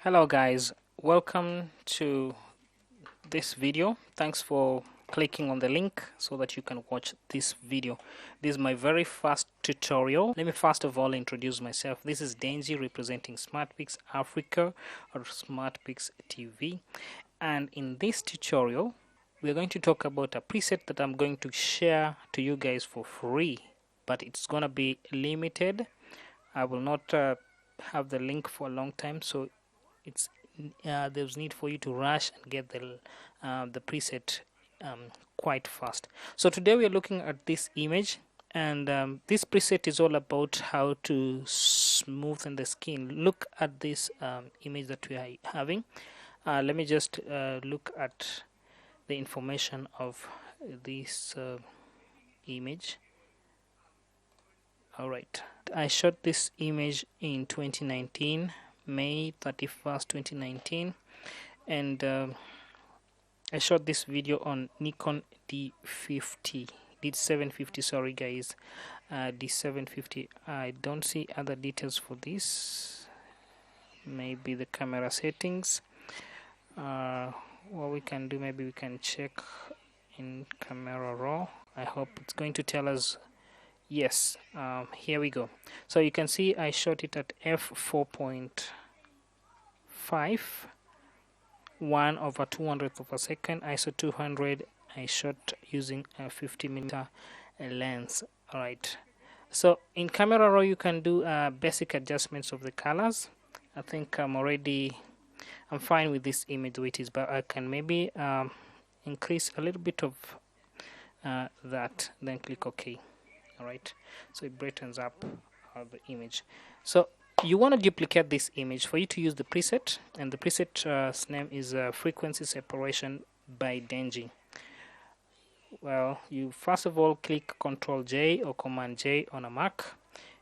Hello guys, welcome to this video. Thanks for clicking on the link so that you can watch this video. This is my very first tutorial. Let me first of all introduce myself. This is Denji representing SmartPix Africa or SmartPix TV, and in this tutorial we're going to talk about a preset that I'm going to share to you guys for free, but it's gonna be limited. I will not have the link for a long time, so it's there's need for you to rush and get the preset quite fast. So today we are looking at this image, and this preset is all about how to smoothen the skin. Look at this image that we are having. Let me just look at the information of this image. Alright, I shot this image in 2019, May 31st, 2019, and I shot this video on Nikon D750, sorry guys, D750. I don't see other details for this, maybe the camera settings. What we can do, maybe we can check in camera raw. I hope it's going to tell us. Yes, here we go. So you can see I shot it at f4.5, 1/200th of a second, ISO 200. I shot using a 50mm lens. Alright, so in camera raw you can do basic adjustments of the colors. I think I'm fine with this image the way it is, but I can maybe increase a little bit of that, then click OK. Alright, so it brightens up the image. So you want to duplicate this image. For you to use the preset, and the preset's name is Frequency Separation by Denji. Well, you first of all click Ctrl J or Command J on a Mac,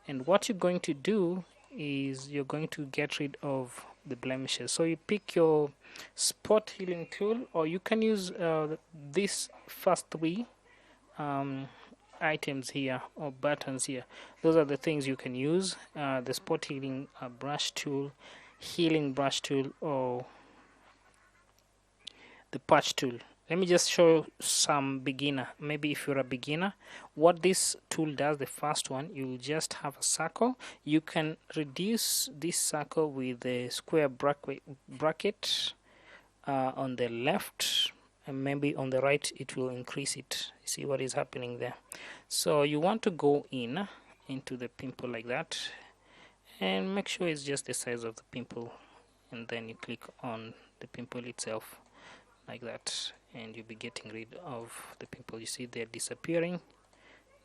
and what you're going to do is you're going to get rid of the blemishes. So you pick your spot healing tool, or you can use these first three items here, or buttons here. Those are the things you can use: the spot healing brush tool, healing brush tool, or the patch tool. Let me just show some beginner. Maybe if you're a beginner, what this tool does, the first one, you'll just have a circle. You can reduce this circle with the square bracket on the left, and maybe on the right it will increase it. See what is happening there? So you want to go into the pimple like that, and make sure it's just the size of the pimple, and then you click on the pimple itself like that, and you'll be getting rid of the pimple. You see they're disappearing.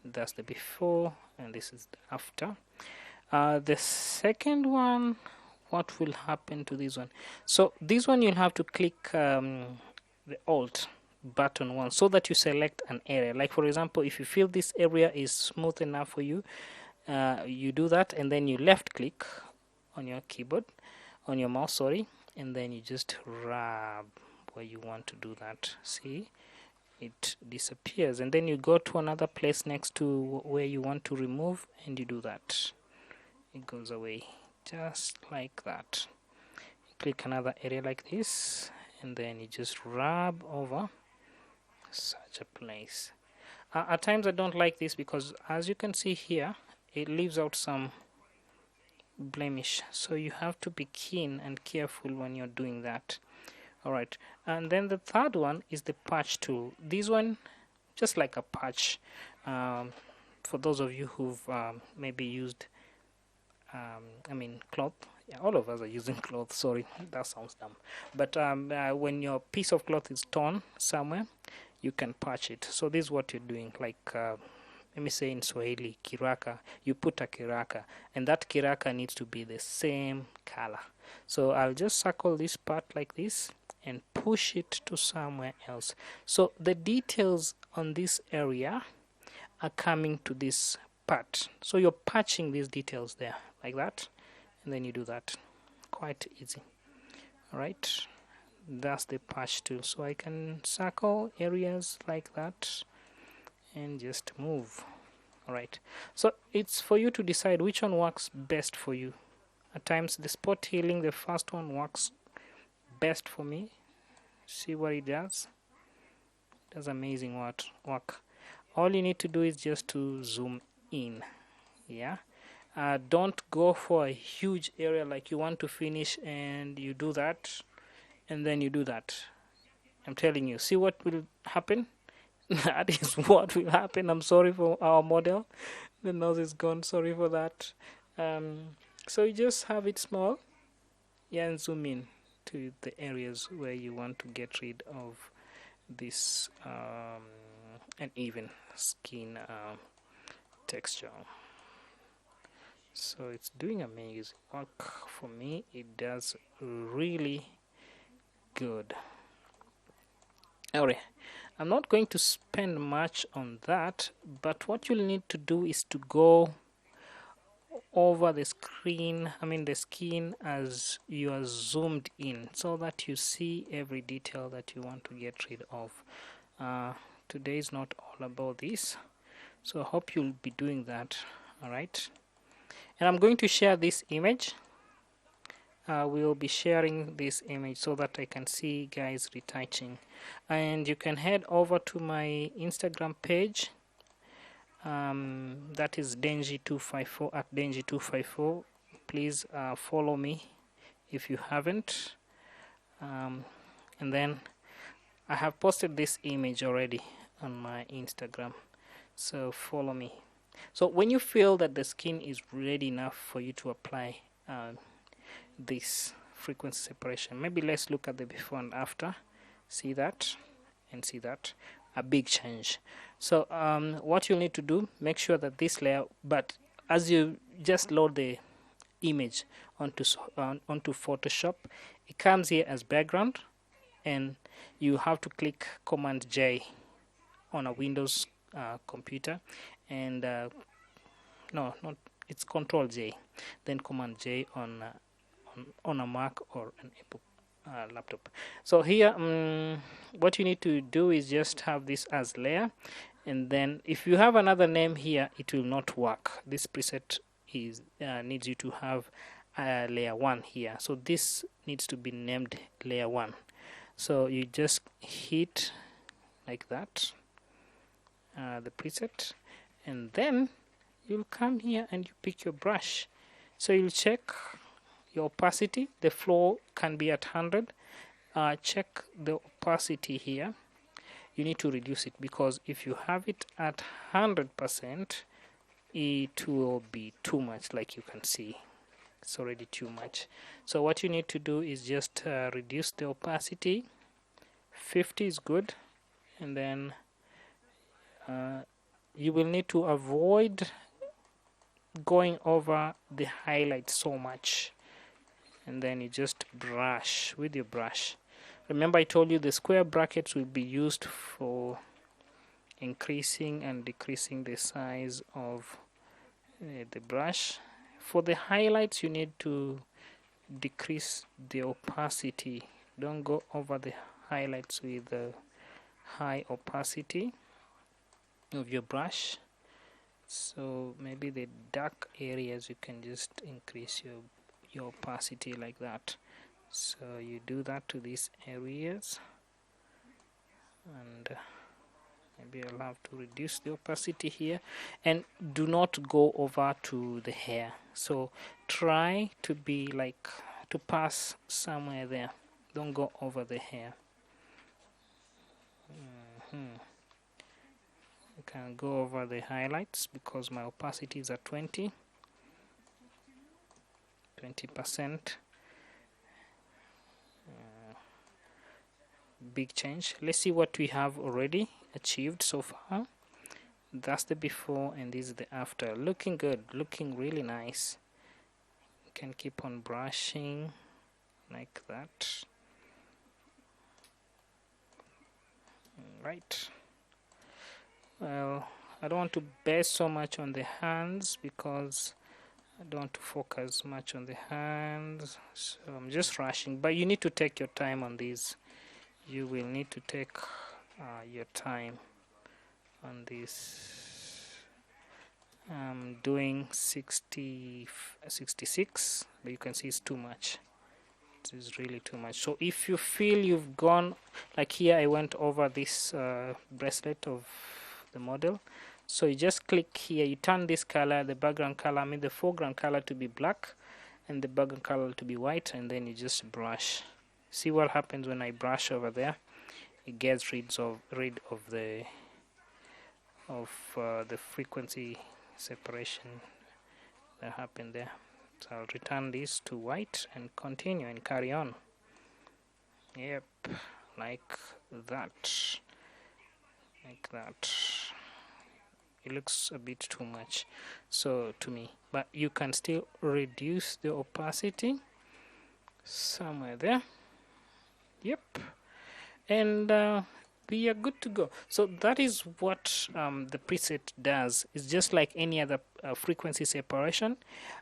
That's the before, and this is the after. The second one, what will happen to this one? So this one you'll have to click the Alt button one, so that you select an area. Like for example, if you feel this area is smooth enough for you, you do that, and then you left click on your keyboard, on your mouse, sorry, and then you just rub where you want to do that. See, it disappears, and then you go to another place next to where you want to remove, and you do that. It goes away just like that. You click another area like this, and then you just rub over such a place. At times I don't like this because, as you can see here, it leaves out some blemish, so you have to be keen and careful when you're doing that. Alright, and then the third one is the patch tool. This one, just like a patch, for those of you who've maybe used cloth. Yeah, all of us are using cloth, sorry, that sounds dumb, but when your piece of cloth is torn somewhere, you can patch it. So this is what you're doing, like let me say in Swahili, kiraka. You put a kiraka, and that kiraka needs to be the same color. So I'll just circle this part like this and push it to somewhere else. So the details on this area are coming to this part. So you're patching these details there like that, and then you do that. Quite easy. Alright, that's the patch tool. So I can circle areas like that and just move. Alright, so it's for you to decide which one works best for you. At times the spot healing, the first one, works best for me. See what it does? It does amazing work. All you need to do is just to zoom in. Yeah, don't go for a huge area like you want to finish and you do that and then you do that. I'm telling you, see what will happen. That is what will happen. I'm sorry for our model, the nose is gone, sorry for that. So you just have it small, yeah, and zoom in to the areas where you want to get rid of this uneven skin texture. So it's doing amazing work for me. It does really good. Alright, I'm not going to spend much on that, but what you'll need to do is to go over the screen, the skin, as you are zoomed in, so that you see every detail that you want to get rid of. Today is not all about this, so I hope you'll be doing that. Alright, and I'm going to share this image. We'll be sharing this image so that I can see guys retouching, and you can head over to my Instagram page, that is Denji254, at Denji254. Please follow me if you haven't, and then I have posted this image already on my Instagram, so follow me. So when you feel that the skin is ready enough for you to apply this frequency separation, maybe let's look at the before and after. See that and see that, a big change. So what you'll need to do, make sure that this layer, but as you just load the image onto Photoshop, it comes here as background, and you have to click Command J on a Windows computer, and no, not, it's Control J, then Command J on a Mac or an Apple laptop. So here, what you need to do is just have this as layer, and then if you have another name here, it will not work. This preset is needs you to have layer 1 here, so this needs to be named layer 1. So you just hit like that, the preset, and then you'll come here and you pick your brush. So you'll check your opacity. The flow can be at 100. Check the opacity here. You need to reduce it, because if you have it at 100%, it will be too much. Like you can see, it's already too much. So what you need to do is just reduce the opacity. 50 is good, and then you will need to avoid going over the highlight so much, and then you just brush with your brush. Remember, I told you the square brackets will be used for increasing and decreasing the size of the brush. For the highlights, you need to decrease the opacity. Don't go over the highlights with the high opacity of your brush. So maybe the dark areas, you can just increase your opacity like that. So you do that to these areas, and maybe I'll have to reduce the opacity here, and do not go over to the hair. So try to be like to pass somewhere there, don't go over the hair. I can go over the highlights because my opacity is at 20%. Big change. Let's see what we have already achieved so far. That's the before, and this is the after. Looking good, looking really nice. You can keep on brushing like that. Right. Well, I don't want to base so much on the hands, because I don't want to focus much on the hands, so I'm just rushing. But you need to take your time on these. You will need to take your time on this. I'm doing 66, but you can see it's too much. It is really too much. So if you feel you've gone, like here I went over this bracelet of the model, so you just click here, you turn this color, the background color, I mean the foreground color to be black and the background color to be white, and then you just brush. See what happens when I brush over there? It gets rid of the frequency separation that happened there. So I'll return this to white and continue and carry on. Yep, like that. Like that. It looks a bit too much, so to me, but you can still reduce the opacity somewhere there. Yep, and we are good to go. So that is what the preset does. It's just like any other frequency separation.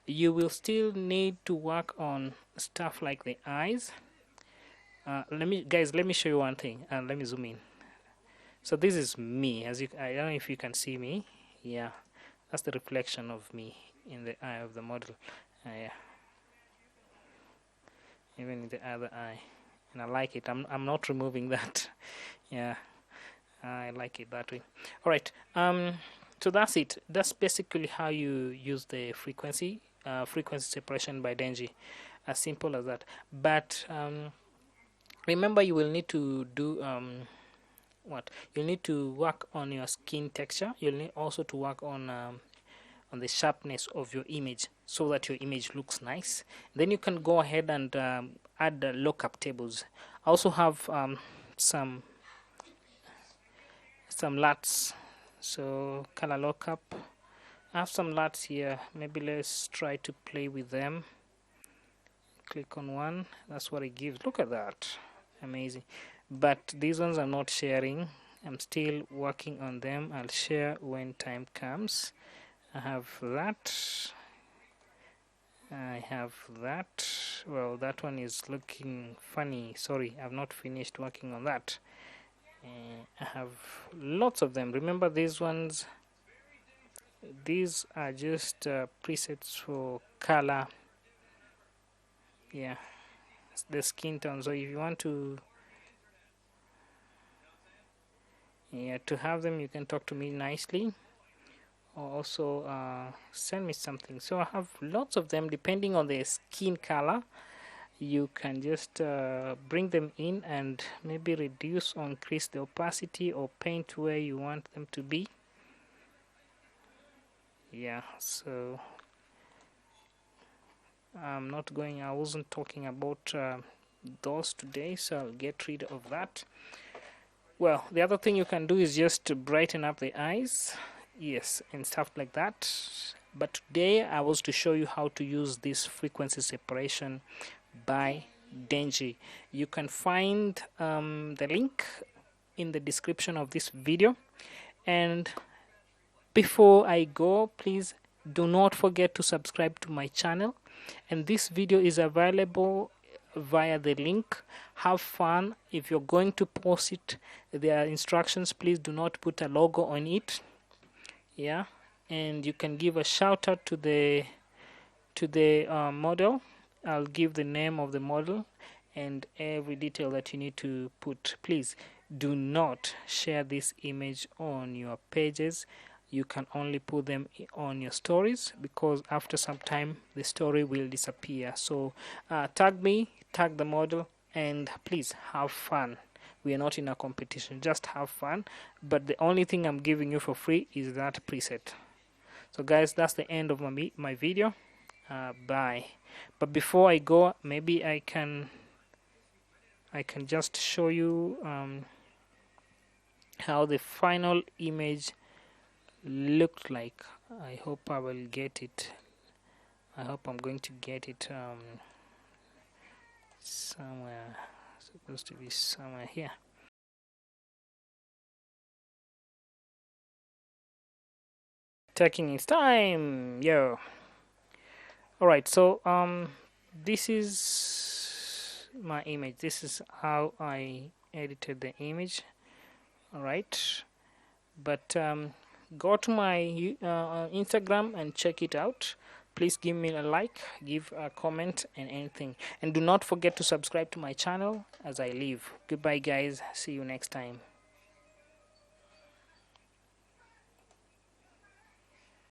You will still need to work on stuff like the eyes. Let me show you one thing. Let me zoom in. So this is me. As I don't know if you can see me. Yeah, that's the reflection of me in the eye of the model. Yeah, even in the other eye, and I like it. I'm not removing that. Yeah, I like it that way. All right. So that's it. That's basically how you use the frequency separation by Denji. As simple as that. But remember, you will need to do what? You'll need to work on your skin texture. You'll need also to work on the sharpness of your image so that your image looks nice. Then you can go ahead and add the lookup tables. I also have some LUTs, so color lookup. I have some LUTs here. Maybe let's try to play with them. Click on one. That's what it gives. Look at that, amazing. But these ones I'm not sharing. I'm still working on them. I'll share when time comes. I have that. I have that. Well, that one is looking funny. Sorry, I've not finished working on that. I have lots of them. Remember these ones? These are just presets for color. Yeah, the skin tone. So if you want to have them, you can talk to me nicely, or also send me something. So I have lots of them depending on the skin color. You can just bring them in and maybe reduce or increase the opacity or paint where you want them to be. Yeah, so I wasn't talking about those today, so I'll get rid of that. Well, the other thing you can do is just to brighten up the eyes, yes, and stuff like that. But today I was to show you how to use this frequency separation by Denji. You can find the link in the description of this video. And before I go, please do not forget to subscribe to my channel. And this video is available via the link. Have fun. If you're going to post it, there are instructions. Please do not put a logo on it. Yeah, and you can give a shout out to the model. I'll give the name of the model and every detail that you need to put. Please do not share this image on your pages. You can only put them on your stories, because after some time the story will disappear. So tag me, tag the model, and please have fun. We are not in a competition, just have fun. But the only thing I'm giving you for free is that preset. So guys, that's the end of my video. Bye. But before I go, maybe I can just show you how the final image looked like. I hope I will get it. I hope I'm going to get it somewhere. It's supposed to be somewhere here. Taking its time, yo. Alright, so this is my image. This is how I edited the image. Alright, but go to my Instagram and check it out. Please give me a like, give a comment, and anything. And do not forget to subscribe to my channel as I leave. Goodbye, guys. See you next time.